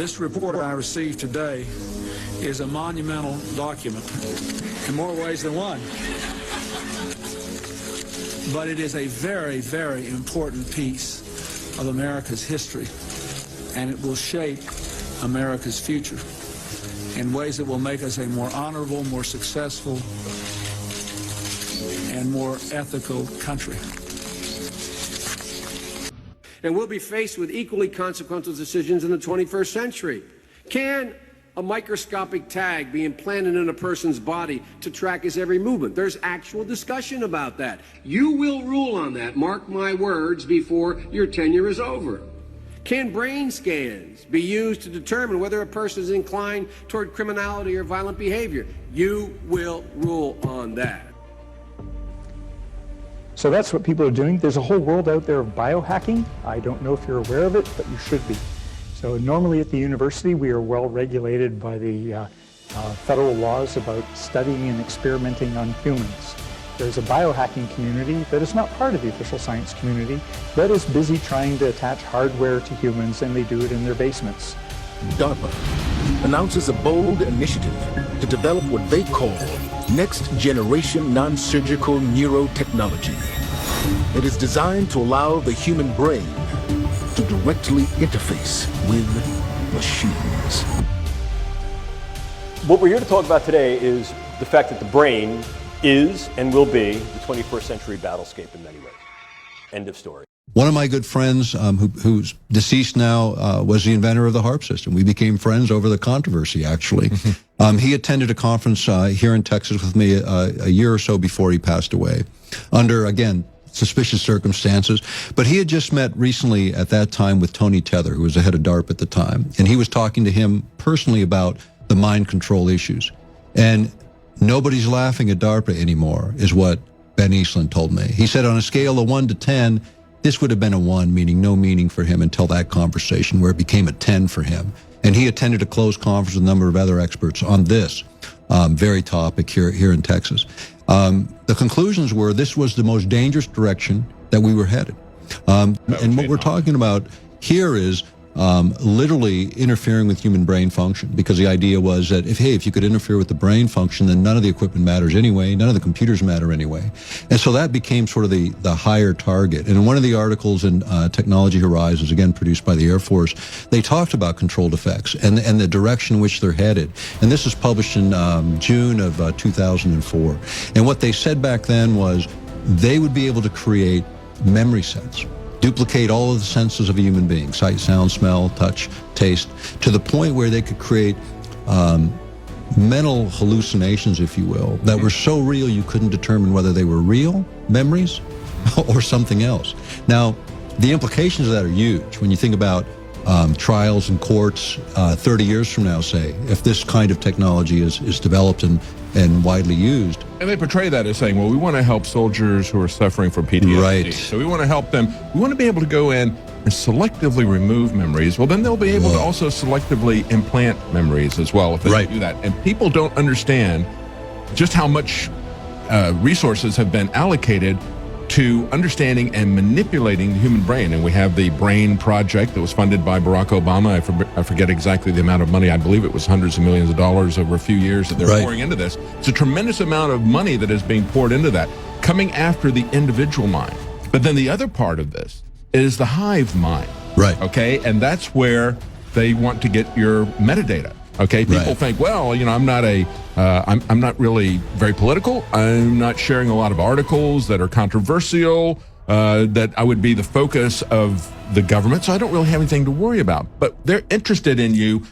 This report I received today is a monumental document in more ways than one. But it is a very, very important piece of America's history, and it will shape America's future in ways that will make us a more honorable, more successful, and more ethical country. And we'll be faced with equally consequential decisions in the 21st century. Can a microscopic tag be implanted in a person's body to track his every movement? There's actual discussion about that. You will rule on that, mark my words, before your tenure is over. Can brain scans be used to determine whether a person is inclined toward criminality or violent behavior? You will rule on that. So that's what people are doing. There's a whole world out there of biohacking. I don't know if you're aware of it, but you should be. So normally at the university, we are well regulated by the federal laws about studying and experimenting on humans. There's a biohacking community that is not part of the official science community that is busy trying to attach hardware to humans, and they do it in their basements. DARPA announces a bold initiative to develop what they call next-generation non-surgical neurotechnology. It is designed to allow the human brain to directly interface with machines. What we're here to talk about today is the fact that the brain is and will be the 21st century battlescape in many ways. End of story. One of my good friends, who's deceased now, was the inventor of the HAARP system. We became friends over the controversy, actually. He attended a conference here in Texas with me a year or so before he passed away, under, again, suspicious circumstances. But he had just met recently at that time with Tony Tether, who was the head of DARPA at the time. And he was talking to him personally about the mind control issues. And nobody's laughing at DARPA anymore, is what Ben Eastland told me. He said on a scale of 1 to 10, this would have been a 1, meaning no meaning for him until that conversation, where it became a 10 for him. And he attended a closed conference with a number of other experts on this very topic here in Texas. The conclusions were this was the most dangerous direction that we were headed. And what we're talking about here is literally interfering with human brain function, because the idea was that if you could interfere with the brain function, then none of the equipment matters anyway, none of the computers matter anyway. And so that became sort of the higher target. And in one of the articles in Technology Horizons, again produced by the Air Force, they talked about controlled effects and the direction in which they're headed. And this was published in June of 2004. And what they said back then was they would be able to create memory sets, duplicate all of the senses of a human being, sight, sound, smell, touch, taste, to the point where they could create mental hallucinations, if you will, that were so real you couldn't determine whether they were real memories or something else. Now, the implications of that are huge when you think about trials in courts 30 years from now, say, if this kind of technology is developed and widely used. And they portray that as saying, well, we want to help soldiers who are suffering from PTSD. Right. So we want to help them. We want to be able to go in and selectively remove memories. Well, then they'll be able to also selectively implant memories as well if they do that. And people don't understand just how much resources have been allocated to understanding and manipulating the human brain. And we have the BRAIN project that was funded by Barack Obama. I forget exactly the amount of money. I believe it was hundreds of millions of dollars over a few years that they're pouring into this. It's a tremendous amount of money that is being poured into that, coming after the individual mind. But then the other part of this is the hive mind. Right. Okay, and that's where they want to get your metadata. Okay, people think, well, you know, I'm not really very political. I'm not sharing a lot of articles that are controversial, that I would be the focus of the government, so I don't really have anything to worry about. But they're interested in you,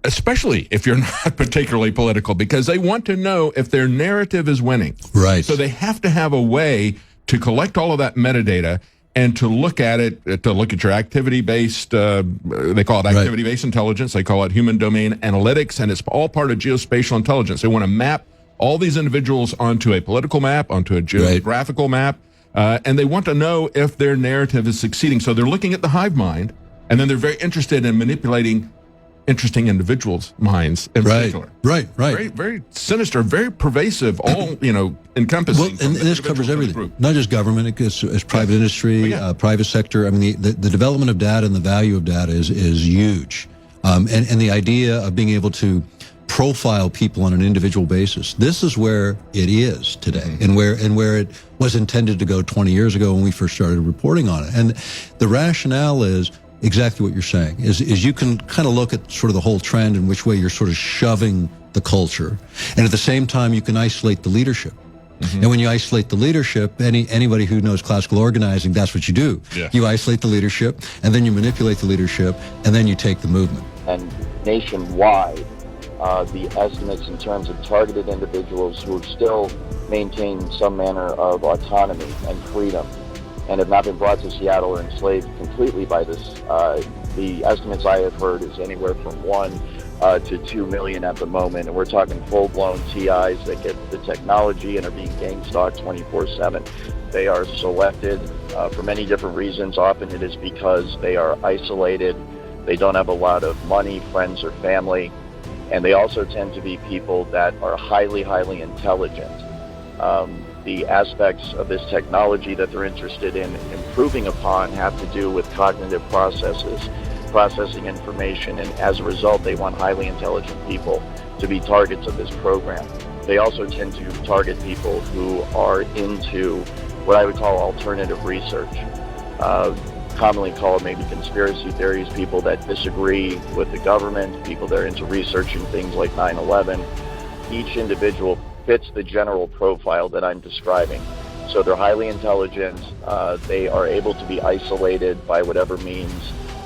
especially if you're not particularly political, because they want to know if their narrative is winning. Right. So they have to have a way to collect all of that metadata and to look at it, to look at your activity-based, they call it activity-based intelligence, they call it human domain analytics, and it's all part of geospatial intelligence. They want to map all these individuals onto a political map, onto a geographical map, and they want to know if their narrative is succeeding. So they're looking at the hive mind, and then they're very interested in manipulating interesting individuals' minds in particular. Right. Very, very sinister, very pervasive, all, you know, encompassing. Well, and this covers everything, not just government, it's private industry, private sector. I mean, the development of data and the value of data is huge. And the idea of being able to profile people on an individual basis. This is where it is today, and where it was intended to go 20 years ago when we first started reporting on it. And the rationale is exactly what you're saying, is you can kind of look at sort of the whole trend and which way you're sort of shoving the culture, and at the same time you can isolate the leadership. And when you isolate the leadership, anybody who knows classical organizing, that's what you do. Yeah. You isolate the leadership, and then you manipulate the leadership, and then you take the movement. And nationwide, the estimates in terms of targeted individuals who still maintain some manner of autonomy and freedom and have not been brought to Seattle or enslaved completely by this, the estimates I have heard is anywhere from 1 to 2 million at the moment, and we're talking full-blown TIs that get the technology and are being gang-stalked 24/7. They are selected for many different reasons. Often it is because they are isolated, they don't have a lot of money, friends, or family, and they also tend to be people that are highly, highly intelligent. The aspects of this technology that they're interested in improving upon have to do with cognitive processes, processing information, and as a result, they want highly intelligent people to be targets of this program. They also tend to target people who are into what I would call alternative research, commonly called maybe conspiracy theories, people that disagree with the government, people that are into researching things like 9/11. Each individual fits the general profile that I'm describing. So they're highly intelligent, they are able to be isolated by whatever means.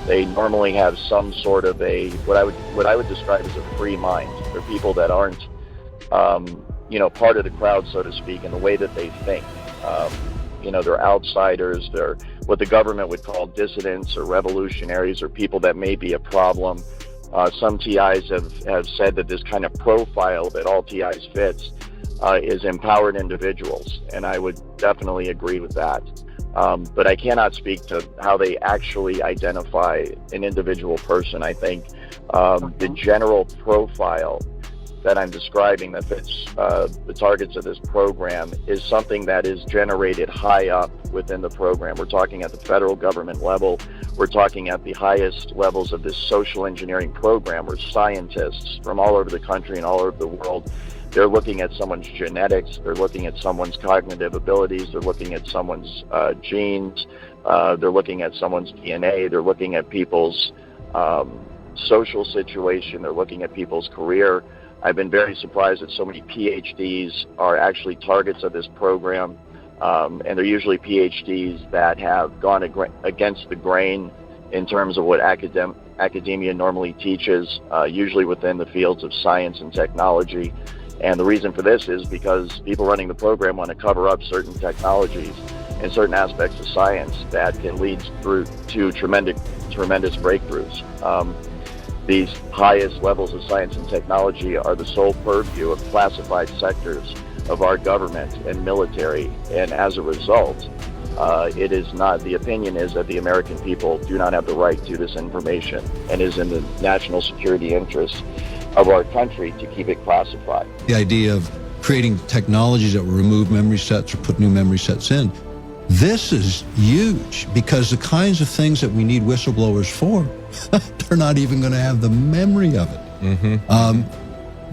They normally have some sort of what I would describe as a free mind. They're people that aren't, part of the crowd, so to speak, in the way that they think. They're outsiders. They're what the government would call dissidents or revolutionaries, or people that may be a problem. Some TIs have said that this kind of profile that all TIs fits is empowered individuals, and I would definitely agree with that. But I cannot speak to how they actually identify an individual person. I think the general profile that I'm describing that fits the targets of this program is something that is generated high up within the program. We're talking at the federal government level. We're talking at the highest levels of this social engineering program, where scientists from all over the country and all over the world, they're looking at someone's genetics, they're looking at someone's cognitive abilities, they're looking at someone's genes, they're looking at someone's DNA, they're looking at people's social situation, they're looking at people's career. I've been very surprised that so many PhDs are actually targets of this program, and they're usually PhDs that have gone against the grain in terms of what academia normally teaches, usually within the fields of science and technology. And the reason for this is because people running the program want to cover up certain technologies and certain aspects of science that can lead through to tremendous breakthroughs. These highest levels of science and technology are the sole purview of classified sectors of our government and military, and as a result, it is not, the opinion is that the American people do not have the right to this information, and is in the national security interest of our country to keep it classified. The idea of creating technologies that will remove memory sets or put new memory sets in, this is huge, because the kinds of things that we need whistleblowers for, they're not even going to have the memory of it.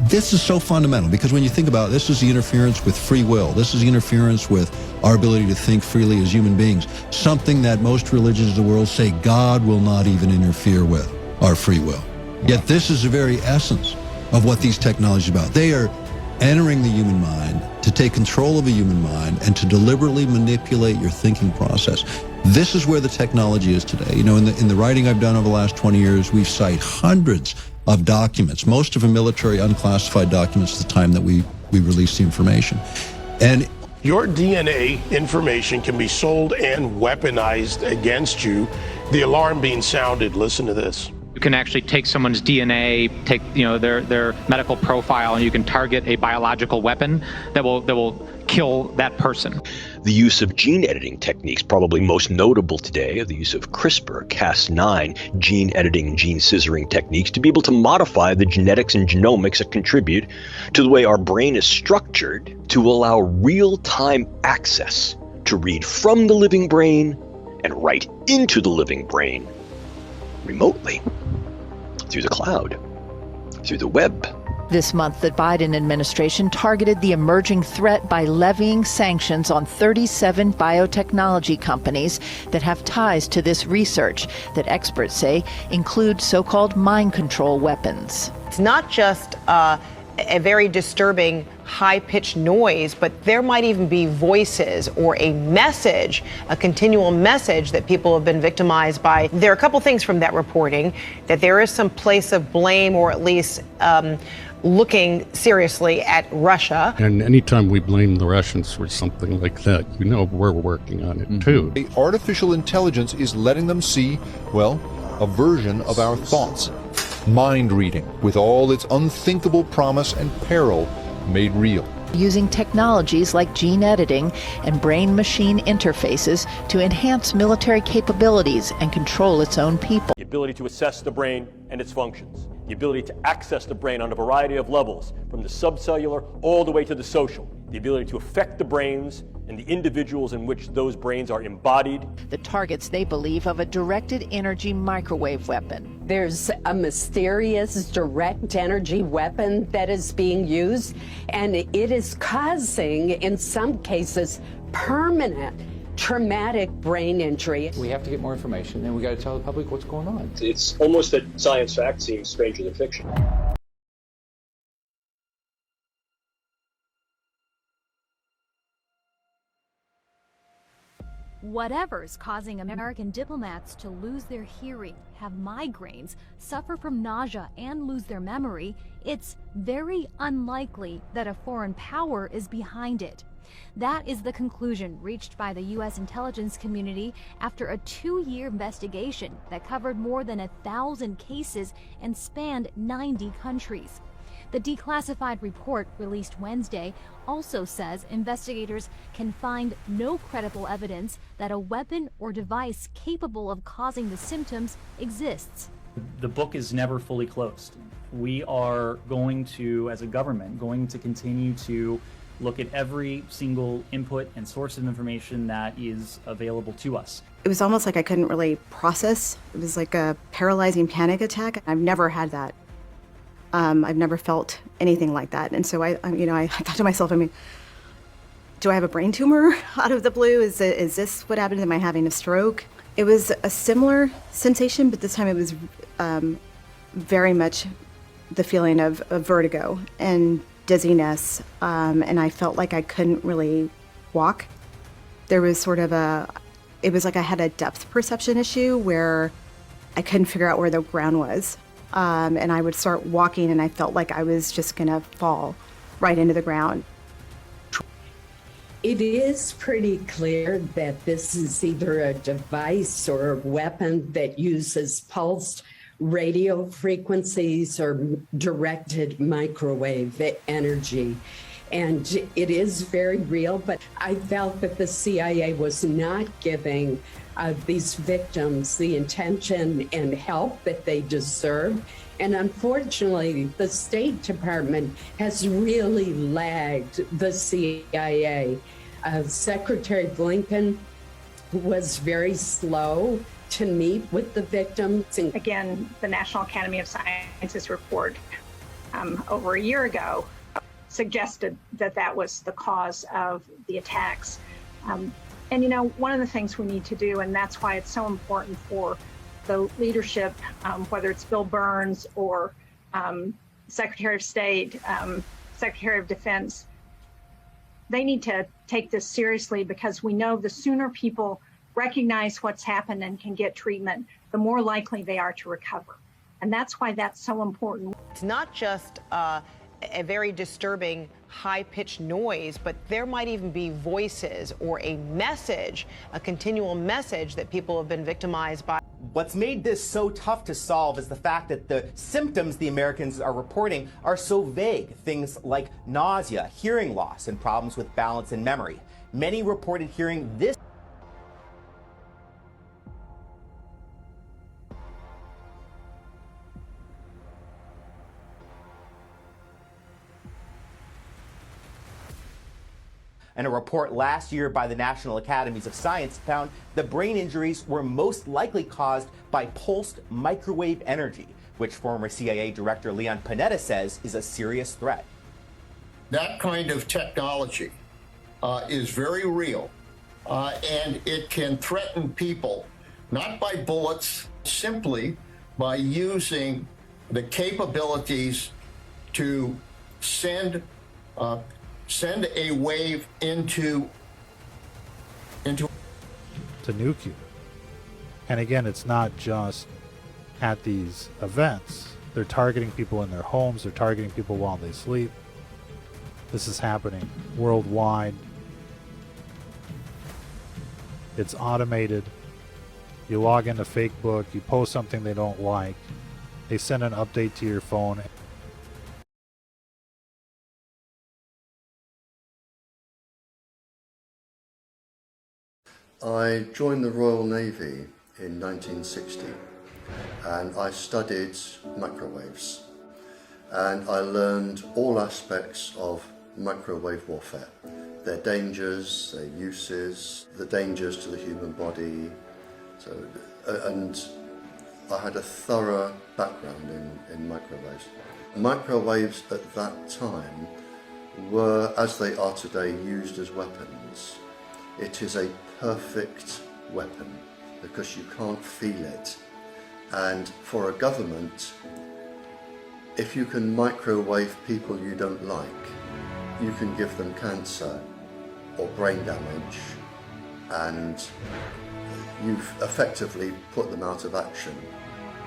This is so fundamental, because when you think about it, this is the interference with free will. This is the interference with our ability to think freely as human beings, something that most religions of the world say God will not even interfere with, our free will. Yet this is the very essence of what these technologies are about. They are entering the human mind to take control of a human mind and to deliberately manipulate your thinking process. This is where the technology is today. You know, in the writing I've done over the last 20 years, we've cited hundreds of documents, most of them military unclassified documents at the time that we released the information. And your DNA information can be sold and weaponized against you. The alarm being sounded, listen to this. You can actually take someone's DNA, take their medical profile, and you can target a biological weapon that will kill that person. The use of gene editing techniques, probably most notable today, the use of CRISPR, Cas9, gene editing and gene scissoring techniques to be able to modify the genetics and genomics that contribute to the way our brain is structured to allow real-time access to read from the living brain and write into the living brain remotely. through the cloud, through the web. This month, the Biden administration targeted the emerging threat by levying sanctions on 37 biotechnology companies that have ties to this research that experts say include so-called mind control weapons. It's not just a very disturbing high-pitched noise, but there might even be voices or a message, a continual message that people have been victimized by. There are a couple things from that reporting, that there is some place of blame, or at least looking seriously at Russia. And anytime we blame the Russians for something like that, you know we're working on it too. The artificial intelligence is letting them see, well, a version of our thoughts. Mind reading, with all its unthinkable promise and peril made real. Using technologies like gene editing and brain-machine interfaces to enhance military capabilities and control its own people. The ability to assess the brain and its functions. The ability to access the brain on a variety of levels, from the subcellular all the way to the social. The ability to affect the brains and the individuals in which those brains are embodied. The targets, they believe, of a directed energy microwave weapon. There's a mysterious direct energy weapon that is being used, and it is causing, in some cases, permanent traumatic brain injury. We have to get more information, and we got to tell the public what's going on. It's almost that science fact seems stranger than fiction. Whatever's causing American diplomats to lose their hearing, have migraines, suffer from nausea, and lose their memory, it's very unlikely that a foreign power is behind it. That is the conclusion reached by the U.S. intelligence community after a 2-year investigation that covered more than 1,000 cases and spanned 90 countries. The declassified report released Wednesday also says investigators can find no credible evidence that a weapon or device capable of causing the symptoms exists. The book is never fully closed. We are going to, as a government, going to continue to look at every single input and source of information that is available to us. It was almost like I couldn't really process. It was like a paralyzing panic attack. I've never had that. I've never felt anything like that. And so I thought to myself, do I have a brain tumor out of the blue? Is this what happened? Am I having a stroke? It was a similar sensation, but this time it was very much the feeling of vertigo and dizziness. And I felt like I couldn't really walk. There was it was like I had a depth perception issue where I couldn't figure out where the ground was. And I would start walking and I felt like I was just gonna fall right into the ground. It is pretty clear that this is either a device or a weapon that uses pulsed radio frequencies or directed microwave energy. And it is very real, but I felt that the CIA was not giving these victims the attention and help that they deserve. And unfortunately, the State Department has really lagged the CIA. Secretary Blinken was very slow to meet with the victims. Again, the National Academy of Sciences report over a year ago suggested that that was the cause of the attacks. And one of the things we need to do, and that's why it's so important for the leadership, whether it's Bill Burns or Secretary of State, Secretary of Defense, they need to take this seriously, because we know the sooner people recognize what's happened and can get treatment, the more likely they are to recover. And that's why that's so important. It's not just a very disturbing high-pitched noise, but there might even be voices or a message, a continual message that people have been victimized by. What's made this so tough to solve is the fact that the symptoms the Americans are reporting are so vague. Things like nausea, hearing loss, and problems with balance and memory. Many reported hearing this. And a report last year by the National Academies of Science found the brain injuries were most likely caused by pulsed microwave energy, which former CIA Director Leon Panetta says is a serious threat. That kind of technology is very real, and it can threaten people, not by bullets, simply by using the capabilities to send a wave into to nuke you. And again, it's not just at these events. They're targeting people in their homes. They're targeting people while they sleep. This is happening worldwide. It's automated. You log into Facebook, you post something they don't like, they send an update to your phone. I joined the Royal Navy in 1960 and I studied microwaves, and I learned all aspects of microwave warfare, their dangers, their uses, the dangers to the human body. So, and I had a thorough background in microwaves. Microwaves at that time were, as they are today, used as weapons. It is a perfect weapon because you can't feel it. And for a government, if you can microwave people you don't like, you can give them cancer or brain damage, and you've effectively put them out of action,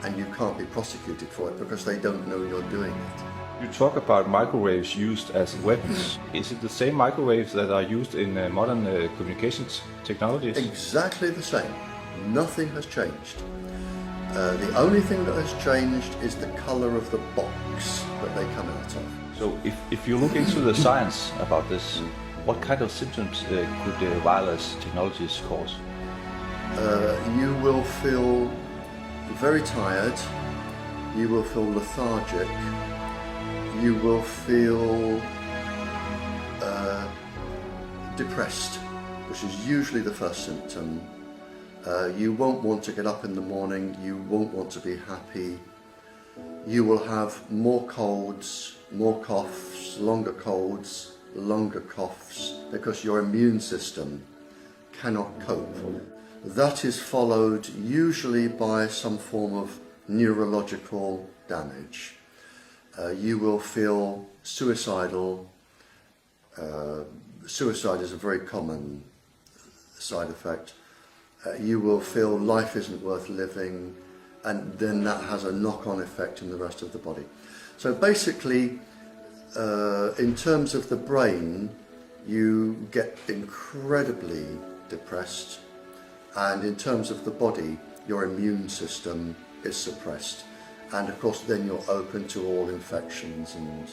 and you can't be prosecuted for it because they don't know you're doing it. You talk about microwaves used as weapons. Is it the same microwaves that are used in modern communications technologies? Exactly the same. Nothing has changed. The only thing that has changed is the color of the box that they come out of. So if you look into the science about this, what kind of symptoms could wireless technologies cause? You will feel very tired, you will feel lethargic, you will feel depressed, which is usually the first symptom. You won't want to get up in the morning, you won't want to be happy. You will have more colds, more coughs, longer colds, longer coughs, because your immune system cannot cope. That is followed usually by some form of neurological damage. You will feel suicidal. Suicide is a very common side effect. You will feel life isn't worth living, and then that has a knock-on effect in the rest of the body. So basically, in terms of the brain, you get incredibly depressed, and in terms of the body, your immune system is suppressed, and of course then you're open to all infections, and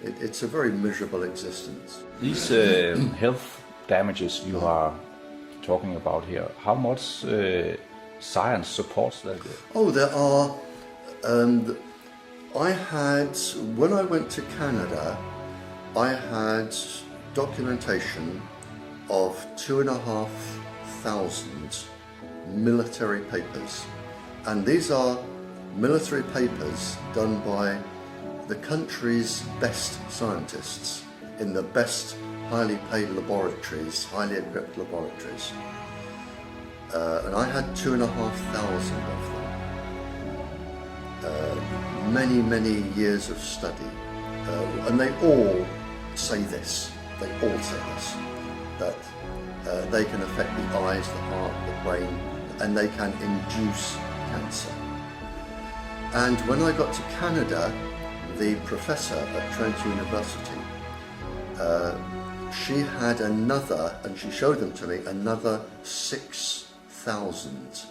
it's a very miserable existence. These health damages you are talking about here, how much science supports that? Oh, there are. When I went to Canada, I had documentation of 2,500 military papers. And these are military papers done by the country's best scientists in the best highly paid laboratories, highly equipped laboratories. And I had 2,500 of them. Many, many years of study. And they all say this, that they can affect the eyes, the heart, the brain, and they can induce cancer. And when I got to Canada, the professor at Trent University, she had another, and she showed them to me, another 6,000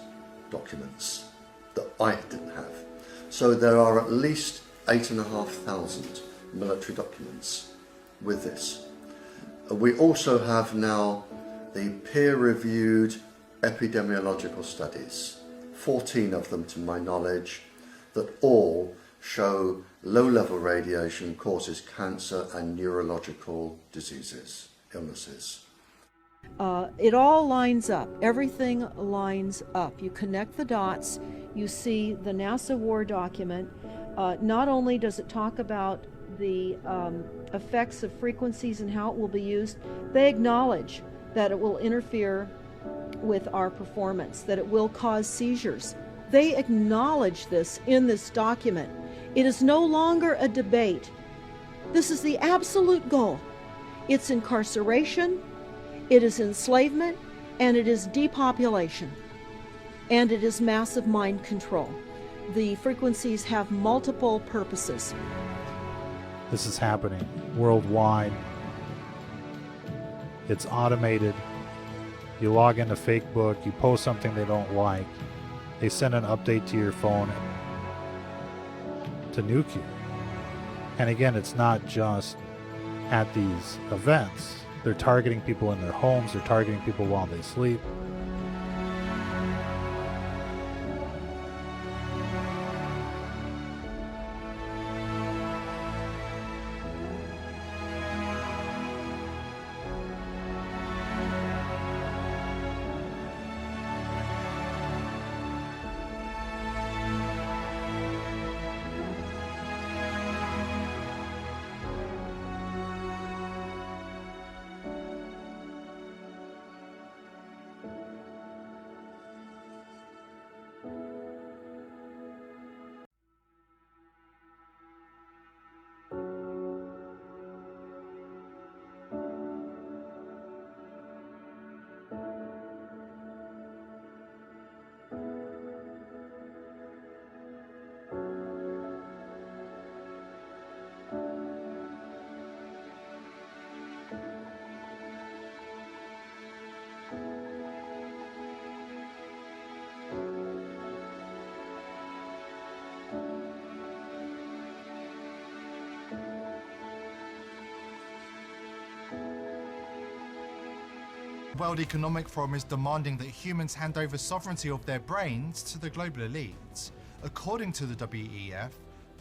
documents that I didn't have. So there are at least 8,500 military documents with this. We also have now the peer-reviewed epidemiological studies, 14 of them to my knowledge, that all show low-level radiation causes cancer and neurological diseases illnesses. It all lines up. Everything lines up. You connect the dots. You see the NASA war document. Not only does it talk about the effects of frequencies and how it will be used, they acknowledge that it will interfere with our performance, that it will cause seizures. They acknowledge this in this document. It is no longer a debate. This is the absolute goal. It's incarceration, it is enslavement, and it is depopulation, and it is massive mind control. The frequencies have multiple purposes. This is happening worldwide. It's automated. You log into Facebook, you post something they don't like, they send an update to your phone to nuke you. And again, it's not just at these events. They're targeting people in their homes, they're targeting people while they sleep. The World Economic Forum is demanding that humans hand over sovereignty of their brains to the global elites. According to the WEF,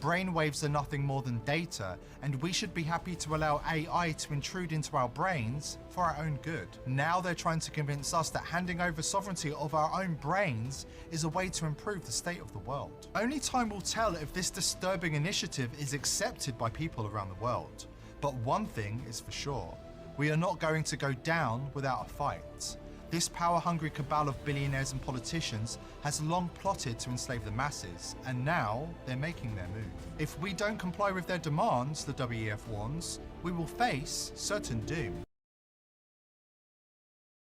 brainwaves are nothing more than data, and we should be happy to allow AI to intrude into our brains for our own good. Now they're trying to convince us that handing over sovereignty of our own brains is a way to improve the state of the world. Only time will tell if this disturbing initiative is accepted by people around the world. But one thing is for sure. We are not going to go down without a fight. This power-hungry cabal of billionaires and politicians has long plotted to enslave the masses, and now they're making their move. If we don't comply with their demands, the WEF warns, we will face certain doom.